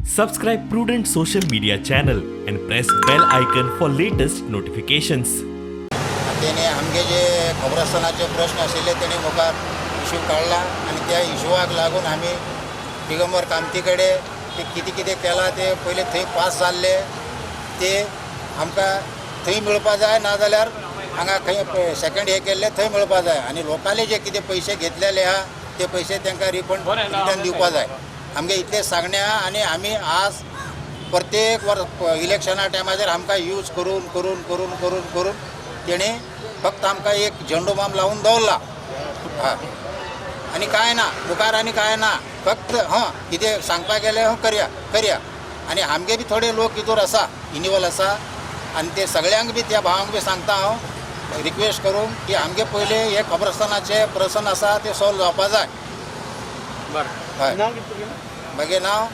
Subscribe Prudent Social Media channel and press bell icon for latest notifications. त्याने आमगे जे खबरस्तानाचे प्रश्न आशिल्ले तेणे मुखार इश्यू काढला आणि त्या इश्यूवाक लागून आम्ही दिगंबर कामतीकडे ते कितें केलां ते पयले थंय पास जाल्ले ते आमकां थंय मेळपा जाय नाजाल्यार हांगा खंय सेकंड हे केल्ले थंय मेळपा जाय आणि लोकांनी जे कितें पयशे घेतलेले आहा ते पयशे तांकां रिटर्न दिवपा जाय आमगे इतले सांगणे आहा आणि आमी आज प्रत्येक इलेक्शना टायमाचेर आमकां यूज करून करून करून करून करून तेणे फक्त आमकां एक झेंडो बाम लावून दवरला हां आनी कांय ना मुखार आनी कांय ना फक्त कितें सांगपाक गेलें करया आनी आमगे बी थोडे लोक भितर आसा इनिवल आसा आनी ते सगळ्यांक बी त्या भावांक बी सांगता हांव रिक्वेस्ट करून की आमगे पयले हे खबरस्तानाचे प्रसन आसा ते सॉल्व जावपा जाय हय म्हजें नांव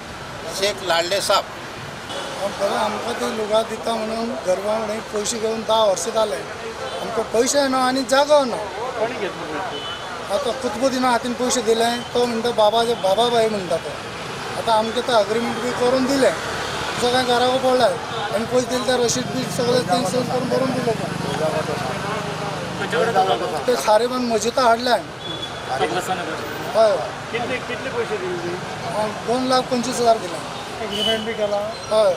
शेख लाडले साब आमकां ती लुगां दिता म्हणून गरबावणे पयशे घेवन 10 वर्सां जाले आमकां पयशे ना आनी जागो ना आतां कुतबुद्दीना हातीन पयशे दिले तो म्हणटा बाबाबाई म्हणटा तो आतां आमकां तो अग्रिमेंट बी करून दिले सगळ्यांक घराको पडला आनी पयशे दिले ते रशीद बी सगळे तें सेव करून भरून दिले ते सारे पण मजिता हाडल्या हय कितले पयशे दिले 2,25,000 दिले एग्रीमेंट बी केला हय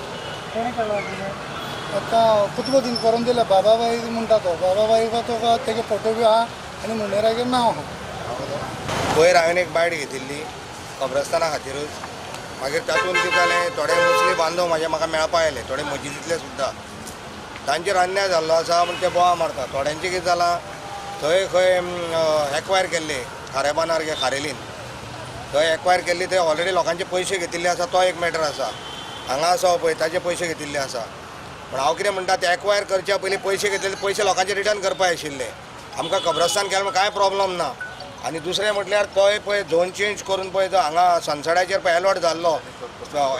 कोणी केला एग्रीमेंट आतां कुतबुद्दीन करून दिले बाबाबाई म्हणटा तो बाबाबाई तो तेगे फोटो बी आहा आनी मुंडेरागेर नांव आहा वयर हांवें एक बायट घेतिल्ली कब्रस्ताना खातीरूच मागीर तातूंत कितें जालें थोडे मुस्लीम बांदव म्हाका मेळपा आयले थोडे मस्जिदींतले सुद्दां तांचेर अन्याय जाल्लो आसा म्हण ते बोवा मारता थोड्यांचें कितें जालां थंय खंय एक्वायर केल्ले खारेबानार गे खारेलीन थंय एक्वायर केल्ली थंय ऑलरेडी लोकांचे पयशे घेतिल्ले आसा तो एक मॅटर आसा हांगा आसा पळय ताजे पयशे घेतिल्ले आसा पूण हांव कितें म्हणटा ते एक्वायर करच्या पयलीं पयशे घेतिल्ले पयशे लोकांचे रिटर्न करपाक आशिल्ले आमकां कब्रस्तान केलें कांय प्रॉब्लम ना आनी दुसरें म्हटल्यार तोय पळय झोन चेंज करून पळय तो हांगा सनसडाचेर पळय अलॉट जाल्लो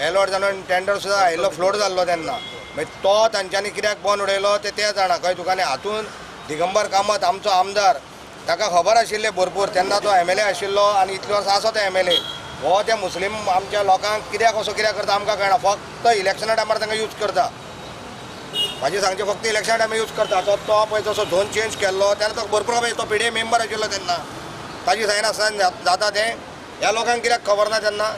अलॉट जावन टेंडर सुद्दां आयिल्लो फ्लोट जाल्लो तेन्ना मागीर तो तांच्यांनी कित्याक बंद उडयलो ते जाणा कळ्ळें तुका आनी हातून दिगंबर कामत आमचो आमदार ताका खबर आशिल्लें भरपूर तेन्ना तो MLA आशिल्लो आनी इतले वर्सां आसा तो MLA हो त्या मुस्लीम आमच्या लोकांक कित्याक असो कित्याक करता आमकां कळना फक्त इलेक्शना टायमार तांकां यूज करता म्हाजें सांगचें फक्त इलेक्शना टायमार यूज करता तो पळय तसो झोन चेंज केल्लो तेन्ना तो भरपूर पळय तो PDA मेंबर आशिल्लो तेन्ना ताजी सायन आसतना जाता तें ह्या लोकांक कित्याक खबर ना तेन्ना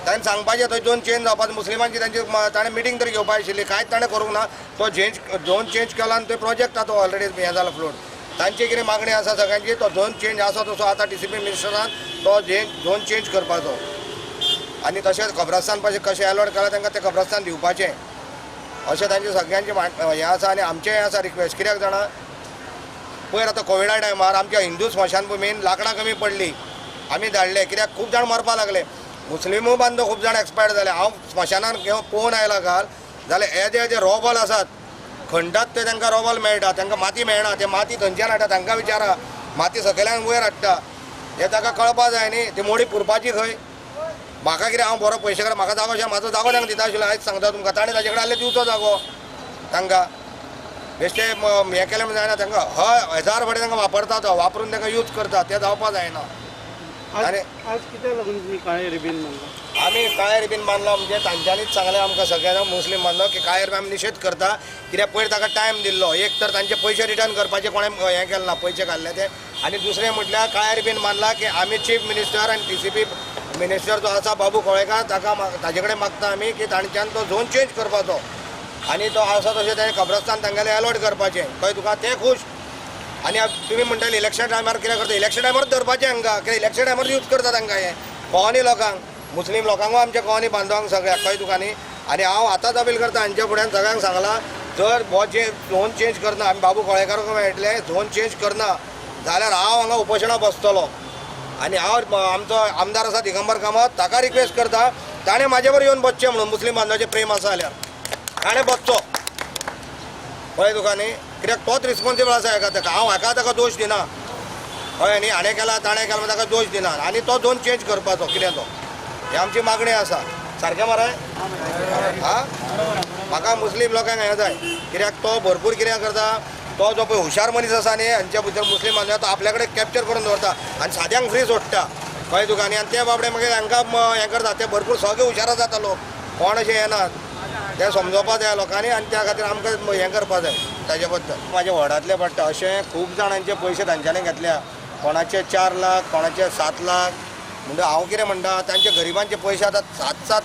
ताणें सांगपाचें थंय झोन चेंज जावपाचें मुस्लिमांची तांची ताणें मिटींग तरी घेवपाक आशिल्ली कांयच ताणें करूंक ना तो झोन चेंज केलो आनी तो प्रोजेक्ट आसा तो ऑलरेडी हें जाला फ्लोट तांची कितें मागणी आसा सगळ्यांची तो झोन चेंज आसा तसो आतां DCP मिनिस्टरान तो झोन चेंज करपाचो आनी तशेंच खबरस्तान कशें अलॉट केलां तांकां तें खबरस्तान दिवपाचें अशें तांचें सगळ्यांचें हें आसा आनी आमचें हें आसा रिक्वेस्ट कित्याक जाणा पयर आतां कोविडा टायमार आमच्या हिंदू स्मशानभुमीन लांकडां कमी पडलीं आमी धाडले कित्याक खूब जाण मरपा लागले मुस्लिमूय बांदव खूब जाण एक्सपायर्ड जाले हांव स्मशानान घेवन पळोवन आयला काल जाल्यार जे रॉबल आसात खंडात ते तांकां रॉबल मेळटा तांकां माती मेळना ते माती थंयच्यान हाडटा तांकां विचारा माती सकयल्यान वयर हाडटा हें ताका कळपा जाय न्ही ती मोडी पुरपाची खंय म्हाका कितें हांव बरो पयशे काडून म्हाका जागो अशें म्हाजो जागो तांकां दिता आशिल्लो आयज सांगता तुमकां ताणें ताजे कडेन आहले दिवचो जागो तांकां बेश्टें हें केलें म्हण जायना तांकां 1000 फावटी तांकां वापरता तो वापरून तांकां यूज करता तें जावपा जायना आनी आज कित्याक लागून तुमी काळे रिबीन मारला आमी काळे रिबीन बांदला म्हणजे तांच्यांनीच सांगलें आमकां सगळ्यांक मुस्लीम बांदलो की काळे रिबीन आमी निशेध करता कित्याक पयर ताका टायम दिल्लो एक तर तांचे पयशे रिटर्न करपाचे कोणें हें केलें ना पयशे घाल्ले ते आनी दुसरें म्हटल्यार काळे रिबीन बांदला की आमी चीफ मिनिस्टर आनी DCP मिनिस्टर जो आसा बाबू कवळेकार ताजे कडेन मागता आमी की तांच्यान तो झोन चेंज करपाचो आनी तो आसा तशें तें खबरस्तान तांगेलें अलॉट करपाचें कळ्ळें तुका तें खूश आनी तुमी म्हणटाले इलेक्शन टायमार कितें करता इलेक्शन टायमार धरपाचें हांकां कित्याक इलेक्शन टायमार यूज करता तांकां हें कोवनी लोकांक मुस्लीम लोकांकूय आमच्या कोवनी बांदवांक सगळ्याक कळ्ळें तुका न्ही आनी हांव आतांच अपील करता हांच्या फुड्यान सगळ्यांक सांगलां जर हो जे झोन चेंज करना आमी बाबू कवळेकाराक मेळटले झोन चेंज करना जाल्यार हांव हांगा उपोशणां बसतलो आनी हांव आमचो आमदार आसा दिगंबर कामत ताका रिक्वेस्ट करता ताणें म्हाजे बरोबर येवन बसचें म्हणून मुस्लीम बांदवाचें प्रेम आसा जाल्यार ताणें बसचो कळ्ळें तुका न्ही कित्याक तोच रिस्पॉन्सिबल आसा हेका ताका हांव हेका ताका दोश दिना कळ्ळें न्ही हाणें केला ताणें केला ताका दोश दिना आनी तो झोन चेंज करपाचो कितें तो ही आमची मागणी आसा सारकें मरे हां म्हाका मुस्लीम लोकांक हें जाय कित्याक तो भरपूर कितें करता तो जो पळय हुशार मनीस आसा न्ही हांच्या भितर मुस्लीम बांदव तो आपल्या कडेन कॅप्चर करून दवरता आनी साद्यांक फ्री सोडटा कळ्ळें तुका न्ही आनी ते बाबडे मागीर हांकां हें करता ते भरपूर सगळे हुशार जाता लोक कोण अशें येनात तें समजोवपा जाय लोकांनी आनी त्या खातीर आमकां हें करपा जाय ताजे बद्दल म्हाजे व्हडांतले पडटा अशें खूब जाणांचे पयशे तांच्यांनी घेतल्या कोणाचे 4 लाख कोणाचे 7 लाख म्हणजे हांव कितें म्हणटा तांचे गरिबांचे पयशे आतां 7-7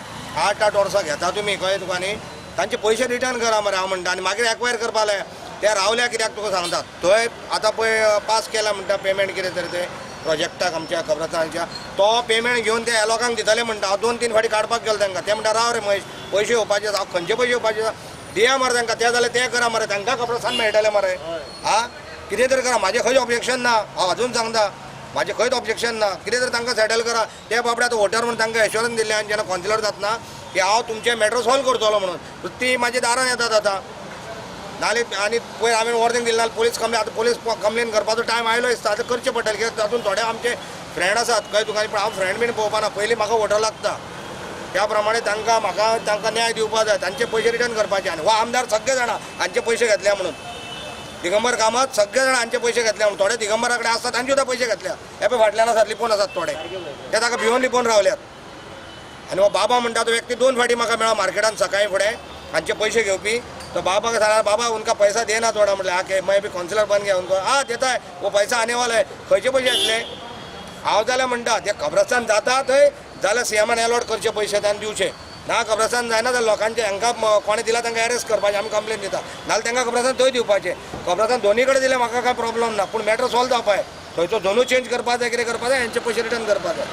8-8 वर्सां घेता तुमी कळ्ळें तुका न्ही तांचे पयशे रिटर्न करा मरे हांव म्हणटा आनी मागीर एक्वायर करपा लाय ते रावल्या कित्याक तुका सांगतात थंय आतां पळय पास केला म्हणटा पेमेंट कितें तरी ते प्रोजेक्टाक आमच्या खबरांच्या तो पेमेंट घेवन ते लोकांक दिताले म्हणटा हांव 2-3 फावटी काडपाक गेलो तांकां ते म्हणटा राव रे महेश पयशे येवपाचे हांव खंयचे पयशे येवपाचे दिया मरे तांकां ते जाल्यार तें करा मरे तांकां खबरस्तान मेळटलें मरे आं कितें तरी करा म्हाजें खंयच ऑब्जेक्शन ना हांव अजून सांगता म्हाजें खंयच ऑब्जेक्शन ना कितें तरी तांकां सेटल करा ते बाबडे आतां वोटर म्हणून तांकां एश्योरन्स दिल्लें आनी जेन्ना कॉन्सिलर जातना की हांव तुमचें मॅटर सॉल्व करतलो म्हणून ती म्हाज्या दारान येतात आतां नाल्यार आनी पयर हांवें वॉर्निंग दिलें नाल्यार पुलीस कंप्लेन आतां पुलीस कंप्लेन करपाचो टायम आयलो दिसता आतां करचें पडटलें कित्याक तातूंत थोडे आमचे फ्रेंड आसात कळ्ळें तुका पूण हांव फ्रेंड बीन पळोवपा ना पयलीं म्हाका वोटर लागता त्या प्रमाणे तांकां न्याय दिवपा जाय तांचे पयशे रिटर्न करपाचे आनी हो आमदार सगळे जाणा हांचे पयशे घेतल्या म्हणून दिगंबर कामत सगळे जाण हांचे पयशे घेतल्या म्हणून थोडे दिगंबरा कडेन आसतात तांचे सुद्दां पयशे घेतल्या हे पळय फाटल्यान आसात लिपोवन आसात थोडे ते ताका भिवून लिपोवन रावल्यात आनी हो बाबा म्हणटा तो व्यक्ती 2 फावटी म्हाका मेळ्ळो मार्केटान सकाळीं फुडें हांचे पयशे घेवपी तो बाबा सांगला बाबा उनका पैसा देना थोड़ा म्हटलें आके मैं भी काउंसिलर बन गया उनको हाँ देता है वो पैसा आने वाला है खंयचे पयशे येतले हांव जाल्यार म्हणटा ते खबरस्तान जाता थंय जाल्यार सीएमान अलॉट करचे पयशे तांकां दिवचे ना खबरस्तान जायना जाल्यार लोकांचे हांकां कोणें दिला तांकां अरेस्ट करपाचें आमी कंप्लेन दिता नाल्यार तांकां खबरस्तान थंय दिवपाचें खबरस्तान दोनी कडेन दिलें म्हाका काय प्रॉब्लम ना पूण मॅटर सॉल्व जावपा जाय थंयचो झोनू चेंज करपा जाय कितें करपा जाय हेंचे पयशे रिटर्न करपा जाय